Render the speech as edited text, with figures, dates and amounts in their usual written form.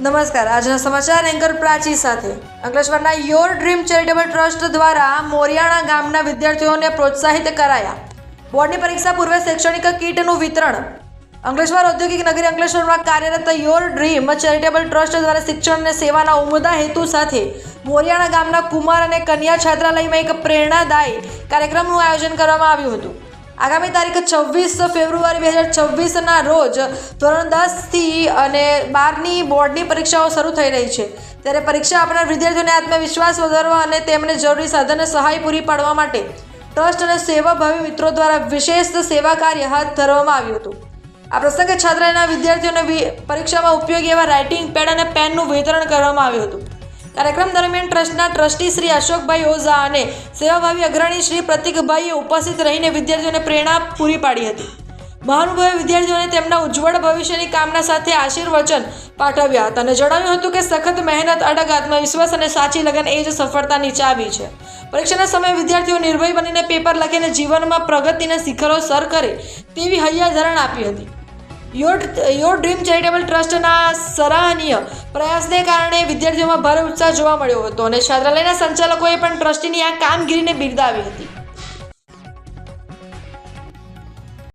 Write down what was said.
નમસ્કાર, આજના સમાચાર એન્કર પ્રાચી સાથે. અંકલેશ્વરના યોર ડ્રીમ ચેરિટેબલ ટ્રસ્ટ દ્વારા મોરિયાણા ગામના વિદ્યાર્થીઓને પ્રોત્સાહિત કરાયા. બોર્ડની પરીક્ષા પૂર્વે શૈક્ષણિક કીટનું વિતરણ. અંકલેશ્વર ઔદ્યોગિક નગરી અંકલેશ્વરમાં કાર્યરત યોર ડ્રીમ ચેરિટેબલ ટ્રસ્ટ દ્વારા શિક્ષણ અને સેવાના ઉમદા હેતુ સાથે મોરિયાણા ગામના કુમાર અને કન્યા છાત્રાલયમાં એક પ્રેરણાદાયી કાર્યક્રમનું આયોજન કરવામાં આવ્યું હતું. આગામી તારીખ 26 ફેબ્રુઆરી 2026ના રોજ ધોરણ 10થી અને 12ની બોર્ડની પરીક્ષાઓ શરૂ થઈ રહી છે. ત્યારે પરીક્ષા આપનાર વિદ્યાર્થીઓને આત્મવિશ્વાસ વધારવા અને તેમને જરૂરી સાધન સહાય પૂરી પાડવા માટે ટ્રસ્ટ અને સેવાભાવી મિત્રો દ્વારા વિશેષ સેવા કાર્ય હાથ ધરવામાં આવ્યું હતું. આ પ્રસંગે છાત્રાલયના વિદ્યાર્થીઓને પરીક્ષામાં ઉપયોગી એવા રાઇટિંગ પેડ અને પેનનું વિતરણ કરવામાં આવ્યું હતું. કાર્યક્રમ દરમિયાન ટ્રસ્ટના ટ્રસ્ટી શ્રી અશોકભાઈ ઓઝા અને સેવાભાવી અગ્રણી શ્રી પ્રતિકભાઈએ ઉપસ્થિત રહીને વિદ્યાર્થીઓને પ્રેરણા પૂરી પાડી હતી. મહાનુભાવે વિદ્યાર્થીઓને તેમના ઉજ્જવળ ભવિષ્યની કામના સાથે આશીર્વચન પાઠવ્યા હતા અને જણાવ્યું હતું કે સખત મહેનત, અડગ આત્મવિશ્વાસ અને સાચી લગન એ જ સફળતાની ચાવી છે. પરીક્ષાના સમયે વિદ્યાર્થીઓ નિર્ભય બનીને પેપર લખીને જીવનમાં પ્રગતિના શિખરો સર કરે તેવી હૈયાધારણ આપી હતી. યોર ડ્રીમ ચેરિટેબલ ટ્રસ્ટના સરાહનીય પ્રયાસને કારણે વિદ્યાર્થીઓમાં ભારે ઉત્સાહ જોવા મળ્યો હતો અને છાત્રાલયના સંચાલકોએ પણ ટ્રસ્ટીની આ કામગીરીને બિરદાવી હતી.